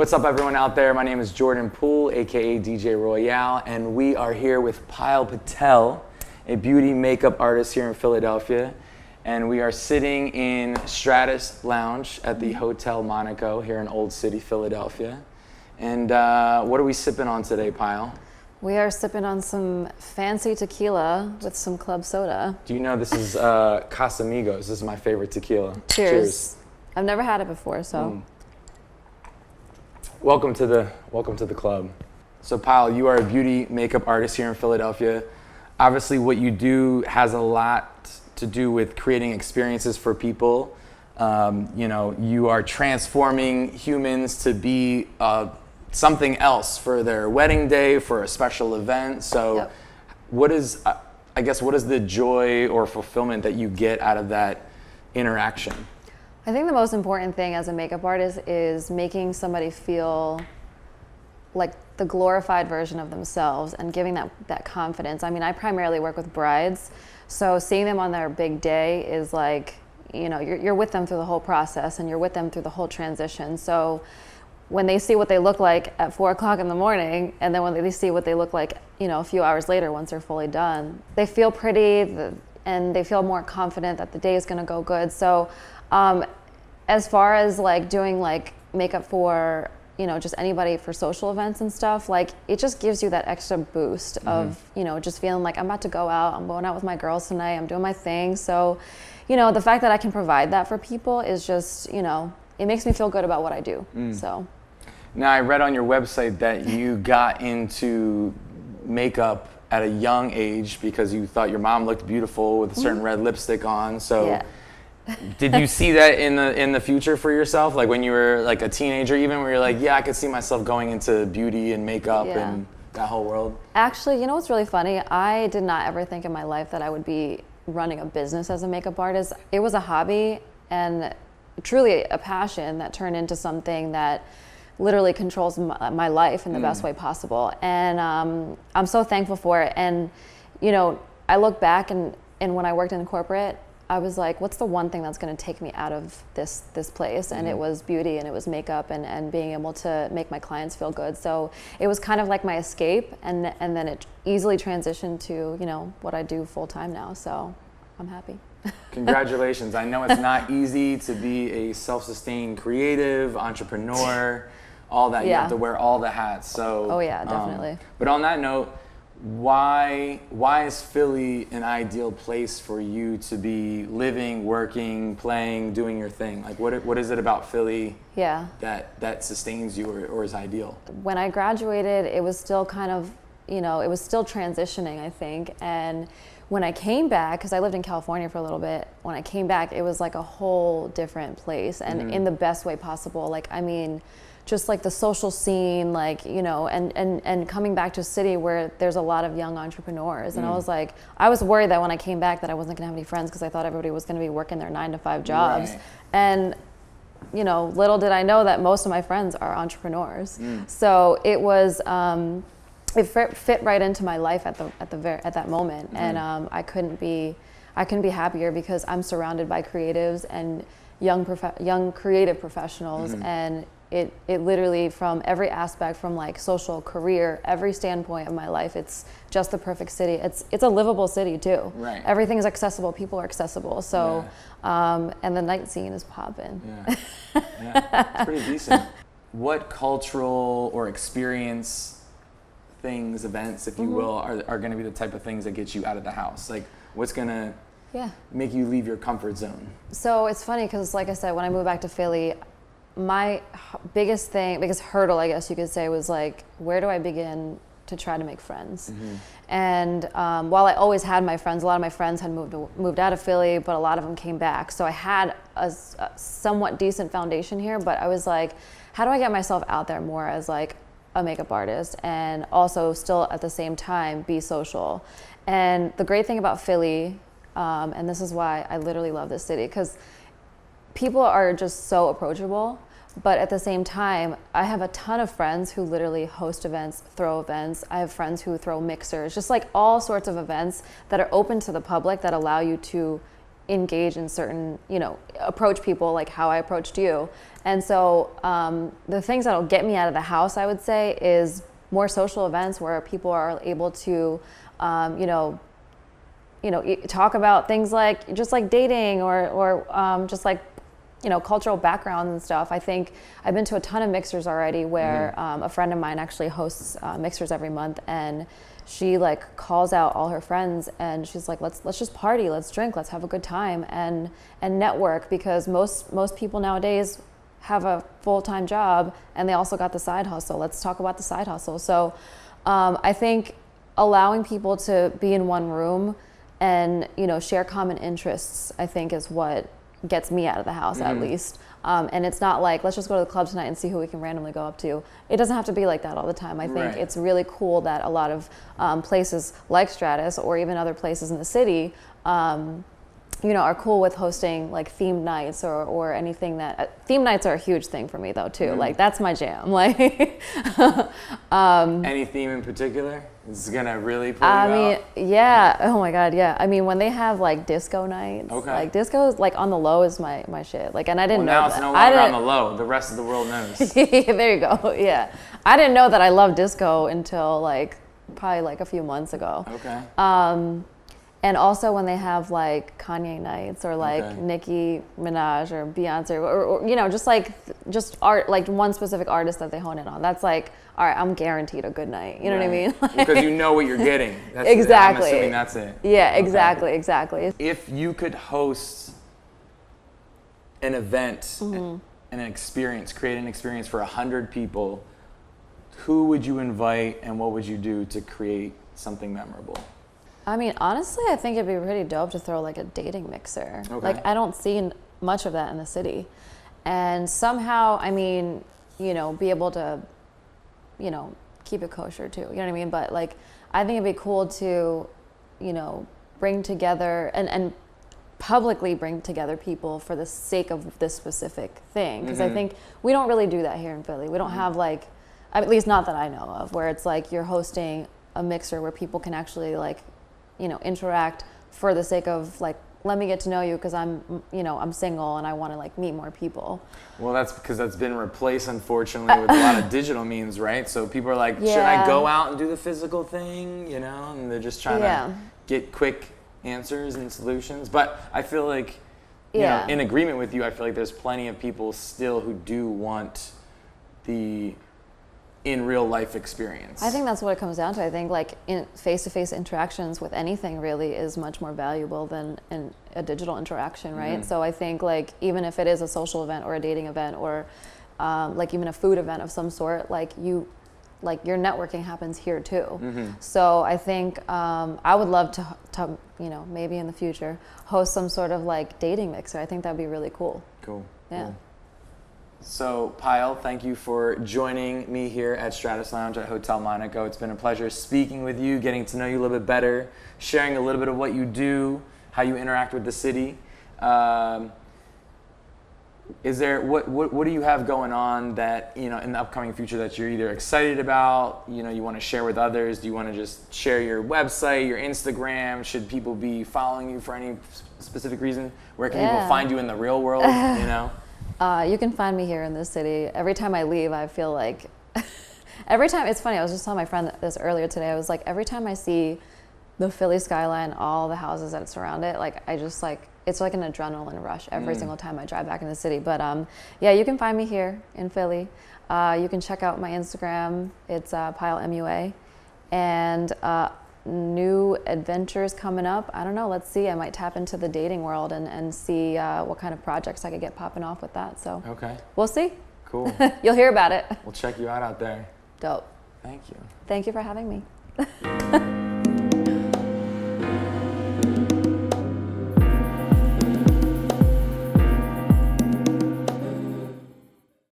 What's up, everyone out there? My name is Jordan Poole, aka DJ Royale, and we are here with Payal Patel, a beauty makeup artist here in Philadelphia. And we are sitting in Stratus Lounge at the Hotel Monaco here in Old City, Philadelphia. And what are we sipping on today, Payal? We are sipping on some fancy tequila with some club soda. Do you know this is Casamigos? This is my favorite tequila. Cheers. I've never had it before, so. Welcome to the club. So Payal, you are a beauty makeup artist here in Philadelphia. Obviously, what you do has a lot to do with creating experiences for people. You are transforming humans to be something else for their wedding day, for a special event. So Yep. what is the joy or fulfillment that you get out of that interaction? I think the most important thing as a makeup artist is making somebody feel like the glorified version of themselves and giving that confidence. I mean, I primarily work with brides, so seeing them on their big day is like, you're with them through the whole process and you're with them through the whole transition. So when they see what they look like at 4 o'clock in the morning, and then when they see what they look like, a few hours later once they're fully done, they feel pretty and they feel more confident that the day is gonna go good. So as far as like doing like makeup for just anybody for social events and stuff, like it just gives you that extra boost of just feeling like I'm about to go out, I'm going out with my girls tonight, I'm doing my thing. So the fact that I can provide that for people is just it makes me feel good about what I do. So now, I read on your website that you got into makeup at a young age because you thought your mom looked beautiful with a certain red lipstick on. So yeah. Did you see that in the future for yourself? Like when you were like a teenager even, where you're like, yeah, I could see myself going into beauty and makeup and that whole world? Actually, what's really funny? I did not ever think in my life that I would be running a business as a makeup artist. It was a hobby and truly a passion that turned into something that literally controls my life in the best way possible. And I'm so thankful for it. And, I look back and when I worked in corporate, I was like, what's the one thing that's going to take me out of this place? And it was beauty and it was makeup and being able to make my clients feel good. So it was kind of like my escape, and then it easily transitioned to, what I do full time now. So I'm happy. Congratulations. I know it's not easy to be a self-sustained creative, entrepreneur, all that. You have to wear all the hats. So oh yeah, definitely. But on that note, why is Philly an ideal place for you to be living, working, playing, doing your thing? Like what is it about Philly that sustains you or is ideal? When I graduated, it was still kind of, it was still transitioning, I think. And when I came back, because I lived in California for a little bit, when I came back, it was like a whole different place, and in the best way possible. Like, I mean, just like the social scene, like, and coming back to a city where there's a lot of young entrepreneurs. And I was like, I was worried that when I came back that I wasn't gonna have any friends because I thought everybody was gonna be working their 9-to-5 jobs. Right. And, little did I know that most of my friends are entrepreneurs. So it was, it fit right into my life at that moment. And I couldn't be happier because I'm surrounded by creatives and young creative professionals, and it literally, from every aspect, from like social, career, every standpoint of my life, it's just the perfect city. It's a livable city too. Right. Everything is accessible. People are accessible. So, and the night scene is popping. Yeah, it's pretty decent. What cultural or experience things, events, if you will, are going to be the type of things that get you out of the house? Like, what's going to make you leave your comfort zone? So it's funny because, like I said, when I moved back to Philly, my biggest hurdle, I guess you could say, was like, where do I begin to try to make friends? And while I always had my friends, a lot of my friends had moved out of Philly, but a lot of them came back. So I had a somewhat decent foundation here, but I was like, how do I get myself out there more as like a makeup artist and also still at the same time be social? And the great thing about Philly, and this is why I literally love this city, because people are just so approachable, but at the same time, I have a ton of friends who literally host events, throw events. I have friends who throw mixers, just like all sorts of events that are open to the public that allow you to engage in certain, approach people like how I approached you. And so the things that'll get me out of the house, I would say, is more social events where people are able to, talk about things like just like dating or just like, cultural backgrounds and stuff. I think I've been to a ton of mixers already where a friend of mine actually hosts mixers every month, and she like calls out all her friends and she's like, let's just party, let's drink, let's have a good time and network, because most people nowadays have a full-time job and they also got the side hustle. Let's talk about the side hustle. So I think allowing people to be in one room and share common interests, I think, is what gets me out of the house at least. And it's not like, let's just go to the club tonight and see who we can randomly go up to. It doesn't have to be like that all the time. I think it's really cool that a lot of places like Stratus or even other places in the city are cool with hosting like themed nights or anything that themed nights are a huge thing for me though too. Like that's my jam. Like any theme in particular is gonna really pull you out? Yeah. Oh my God. Yeah. I mean, when they have like disco nights, like disco is like on the low is my shit. Like, and I didn't know now that. it's no longer on the low. The rest of the world knows. There you go. Yeah. I didn't know that I loved disco until like probably like a few months ago. Okay. And also when they have like Kanye nights or like Nicki Minaj or Beyonce or just art, like one specific artist that they hone in on. That's like, all right, I'm guaranteed a good night. You know what I mean? Because you know what you're getting. That's exactly. I'm assuming that's it. Yeah, exactly. If you could host an event and an experience, create an experience for 100 people, who would you invite and what would you do to create something memorable? I mean, honestly, I think it'd be pretty dope to throw like a dating mixer. Okay. Like, I don't see much of that in the city. And somehow, I mean, be able to, keep it kosher too. You know what I mean? But like, I think it'd be cool to, bring together and publicly bring together people for the sake of this specific thing. Because I think we don't really do that here in Philly. We don't have like, at least not that I know of, where it's like you're hosting a mixer where people can actually like, interact for the sake of like, let me get to know you because I'm single and I want to like meet more people. Well, that's because that's been replaced, unfortunately, with a lot of digital means, right? So people are like, should I go out and do the physical thing, and they're just trying to get quick answers and solutions. But I feel like, in agreement with you, I feel like there's plenty of people still who do want the in real life experience. I think that's what it comes down to. I think like in face-to-face interactions with anything really is much more valuable than in a digital interaction, right? So I think like even if it is a social event or a dating event or like even a food event of some sort, like your networking happens here too. So I think I would love to maybe in the future host some sort of like dating mixer. I think that'd be really cool. Cool. Yeah. Cool. So, Payal, thank you for joining me here at Stratus Lounge at Hotel Monaco. It's been a pleasure speaking with you, getting to know you a little bit better, sharing a little bit of what you do, how you interact with the city. Is there what do you have going on that in the upcoming future that you're either excited about, you want to share with others? Do you want to just share your website, your Instagram? Should people be following you for any specific reason? Where can people find you in the real world? You can find me here in this city. Every time I leave, I feel like every time, it's funny, I was just telling my friend this earlier today. I was like, every time I see the Philly skyline, all the houses that surround it, like I just like, it's like an adrenaline rush every single time I drive back in the city. But you can find me here in Philly. You can check out my Instagram. It's Payal MUA. And new adventures coming up. I don't know, let's see. I might tap into the dating world and see what kind of projects I could get popping off with that. So we'll see. Cool. You'll hear about it. We'll check you out there. Dope. Thank you. Thank you for having me.